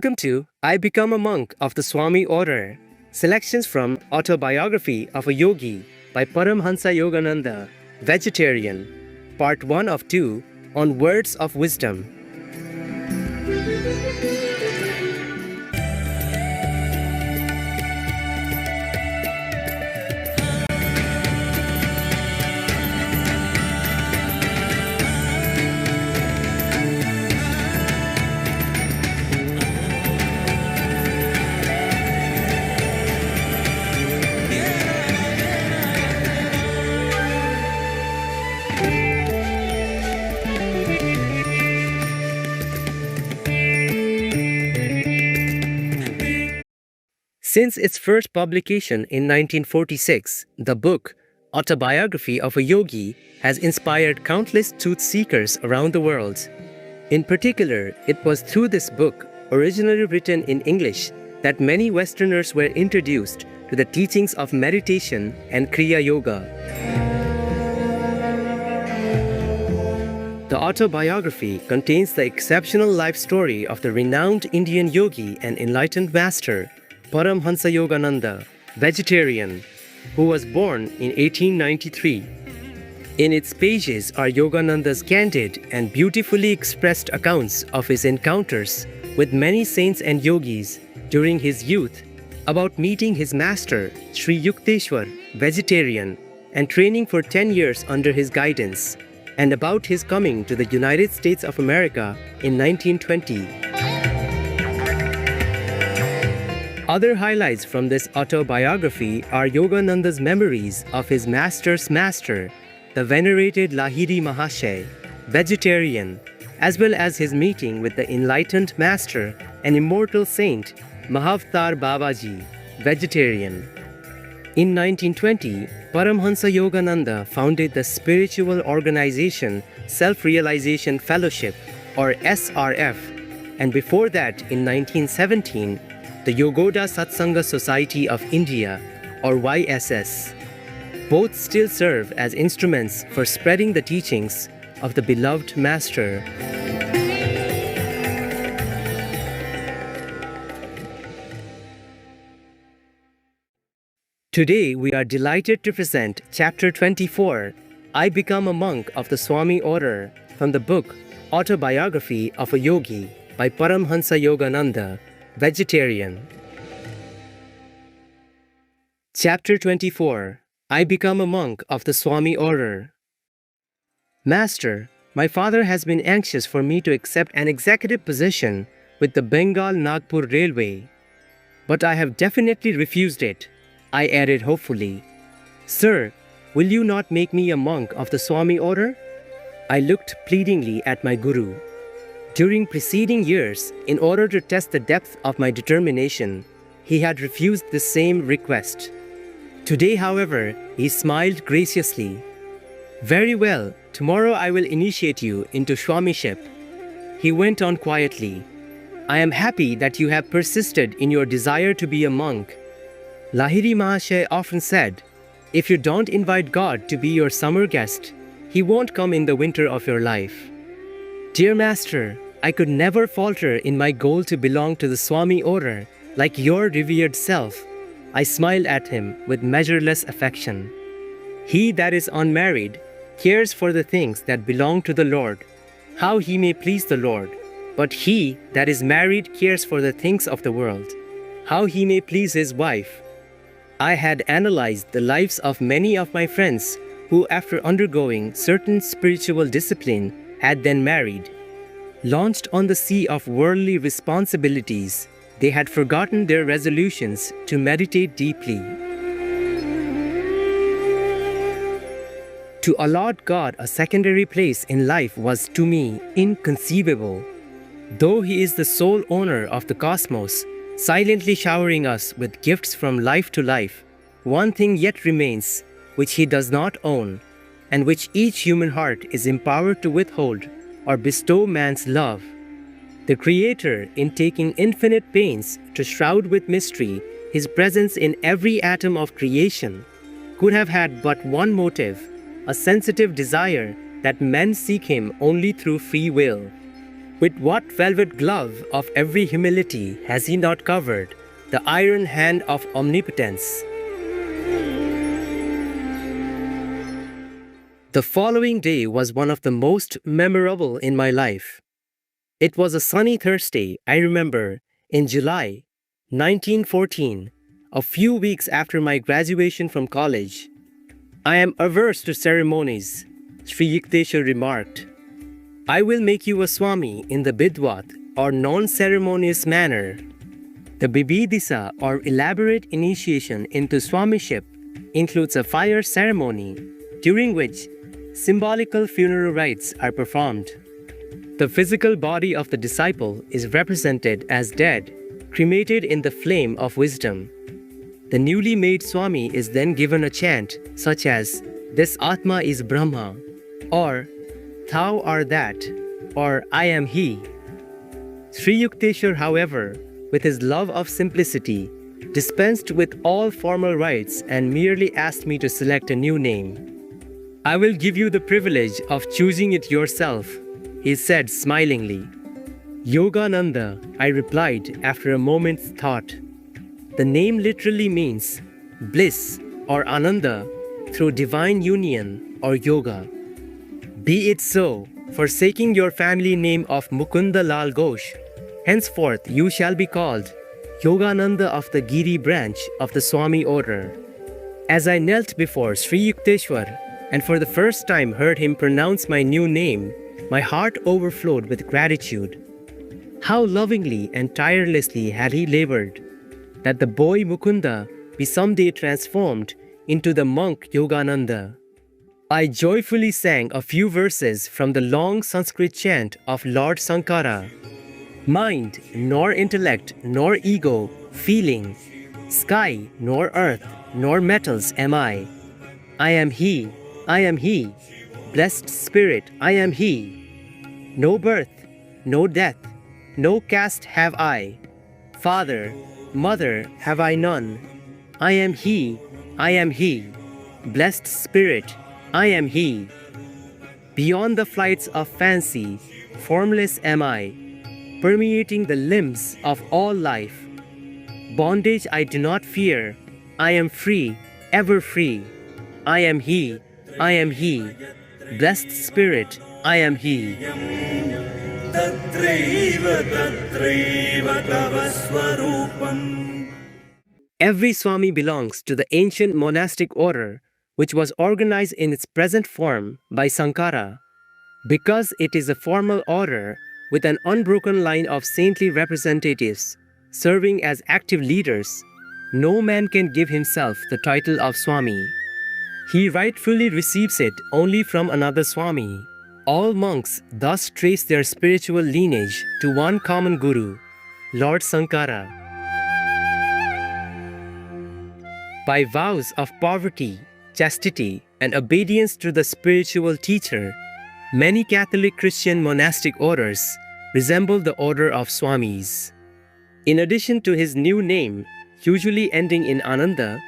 Welcome to I Become a Monk of the Swami Order. Selections from Autobiography of a Yogi by Paramahansa Yogananda, Vegetarian, Part 1 of 2 on Words of Wisdom. Since its first publication in 1946, the book, Autobiography of a Yogi, has inspired countless truth seekers around the world. In particular, it was through this book, originally written in English, that many Westerners were introduced to the teachings of meditation and Kriya Yoga. The autobiography contains the exceptional life story of the renowned Indian yogi and enlightened master, Paramahansa Yogananda, Vegetarian, who was born in 1893. In its pages are Yogananda's candid and beautifully expressed accounts of his encounters with many saints and yogis during his youth, about meeting his master, Sri Yukteswar, Vegetarian, and training for 10 years under his guidance, and about his coming to the United States of America in 1920. Other highlights from this autobiography are Yogananda's memories of his master's master, the venerated Lahiri Mahasaya, Vegetarian, as well as his meeting with the enlightened master and immortal saint, Mahavtar Babaji, Vegetarian. In 1920, Paramahansa Yogananda founded the spiritual organization Self-Realization Fellowship, or SRF, and before that, in 1917, the Yogoda Satsanga Society of India, or YSS. Both still serve as instruments for spreading the teachings of the beloved Master. Today we are delighted to present Chapter 24, I Become a Monk of the Swami Order, from the book Autobiography of a Yogi by Paramahansa Yogananda, Vegetarian. Chapter 24, I Become a Monk of the Swami Order. Master, my father has been anxious for me to accept an executive position with the Bengal-Nagpur Railway, but I have definitely refused it. I added hopefully, Sir, will you not make me a monk of the Swami Order? I looked pleadingly at my guru. During preceding years, in order to test the depth of my determination, he had refused the same request. Today, however, he smiled graciously. Very well, tomorrow I will initiate you into Swamiship. He went on quietly. I am happy that you have persisted in your desire to be a monk. Lahiri Mahasaya often said, if you don't invite God to be your summer guest, He won't come in the winter of your life. Dear Master, I could never falter in my goal to belong to the Swami Order like your revered self. I smiled at him with measureless affection. He that is unmarried cares for the things that belong to the Lord, how he may please the Lord. But he that is married cares for the things of the world, how he may please his wife. I had analyzed the lives of many of my friends who, after undergoing certain spiritual discipline, had then married. Launched on the sea of worldly responsibilities, they had forgotten their resolutions to meditate deeply. To allot God a secondary place in life was to me inconceivable. Though He is the sole owner of the cosmos, silently showering us with gifts from life to life, one thing yet remains which He does not own, and which each human heart is empowered to withhold or bestow man's love. The Creator, in taking infinite pains to shroud with mystery His presence in every atom of creation, could have had but one motive, a sensitive desire that men seek Him only through free will. With what velvet glove of every humility has he not covered the iron hand of omnipotence? The following day was one of the most memorable in my life. It was a sunny Thursday, I remember, in July 1914, a few weeks after my graduation from college. I am averse to ceremonies, Sri Yukteswar remarked. I will make you a Swami in the Bidwat or non-ceremonious manner. The Bibidisa or elaborate initiation into Swamiship includes a fire ceremony during which symbolical funeral rites are performed. The physical body of the disciple is represented as dead, cremated in the flame of wisdom. The newly made Swami is then given a chant such as, "This Atma is Brahma," or "Thou art that," or "I am he." Sri Yukteswar, however, with his love of simplicity, dispensed with all formal rites and merely asked me to select a new name. "I will give you the privilege of choosing it yourself," he said smilingly. "Yogananda," I replied after a moment's thought. The name literally means bliss or ananda through divine union or yoga. Be it so, forsaking your family name of Mukunda Lal Ghosh, henceforth you shall be called Yogananda of the Giri branch of the Swami Order. As I knelt before Sri Yukteswar and for the first time heard him pronounce my new name, my heart overflowed with gratitude. How lovingly and tirelessly had he labored that the boy Mukunda be someday transformed into the monk Yogananda. I joyfully sang a few verses from the long Sanskrit chant of Lord Sankara. Mind, nor intellect, nor ego, feeling, sky, nor earth, nor metals am I. I am he, I am he, blessed spirit, I am he. No birth, no death, no caste have I. Father, mother have I none. I am he, I am he, blessed spirit, I am he. Beyond the flights of fancy, formless am I, permeating the limbs of all life. Bondage I do not fear, I am free, ever free. I am he, I am he, blessed spirit, I am he. Every Swami belongs to the ancient monastic order, which was organized in its present form by Sankara. Because it is a formal order with an unbroken line of saintly representatives serving as active leaders, no man can give himself the title of Swami. He rightfully receives it only from another Swami. All monks thus trace their spiritual lineage to one common Guru, Lord Sankara. By vows of poverty, chastity, and obedience to the spiritual teacher, many Catholic Christian monastic orders resemble the order of Swamis. In addition to his new name, usually ending in Ananda,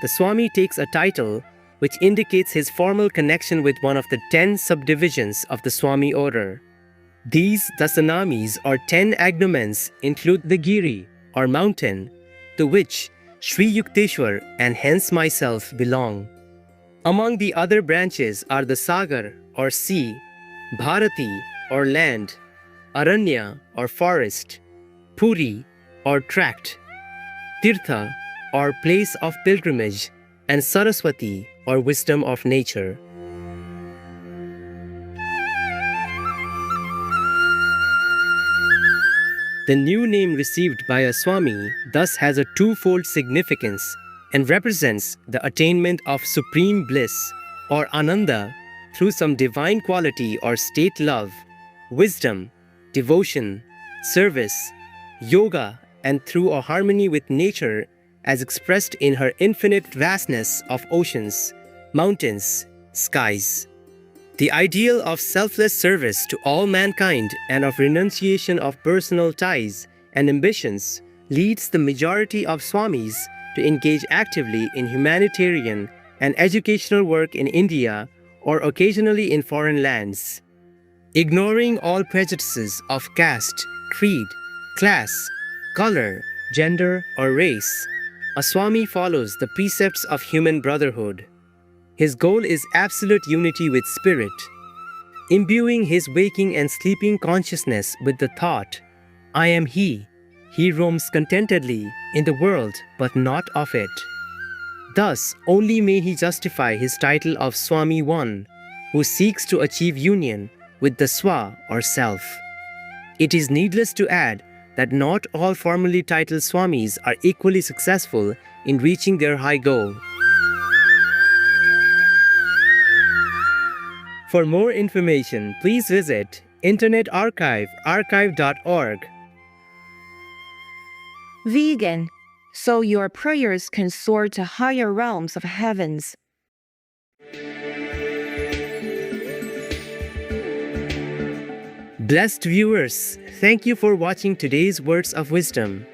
the Swami takes a title which indicates his formal connection with one of the 10 subdivisions of the Swami Order. These Dasanamis or 10 agnomens include the Giri or mountain, to which Sri Yukteswar and hence myself belong. Among the other branches are the Sagar or sea, Bharati or land, Aranya or forest, Puri or tract, Tirtha or place of pilgrimage, and Saraswati or wisdom of nature. The new name received by a Swami thus has a twofold significance and represents the attainment of supreme bliss or Ananda through some divine quality or state love, wisdom, devotion, service, yoga, and through a harmony with nature as expressed in her infinite vastness of oceans, mountains, skies. The ideal of selfless service to all mankind and of renunciation of personal ties and ambitions leads the majority of Swamis to engage actively in humanitarian and educational work in India or occasionally in foreign lands. Ignoring all prejudices of caste, creed, class, color, gender, or race, a Swami follows the precepts of human brotherhood. His goal is absolute unity with spirit. Imbuing his waking and sleeping consciousness with the thought, I am he roams contentedly in the world but not of it. Thus, only may he justify his title of Swami One, who seeks to achieve union with the Swa or Self. It is needless to add that not all formally titled Swamis are equally successful in reaching their high goal. For more information, please visit Internet Archive, archive.org. Vegan, so your prayers can soar to higher realms of heavens. Blessed viewers, thank you for watching today's Words of Wisdom.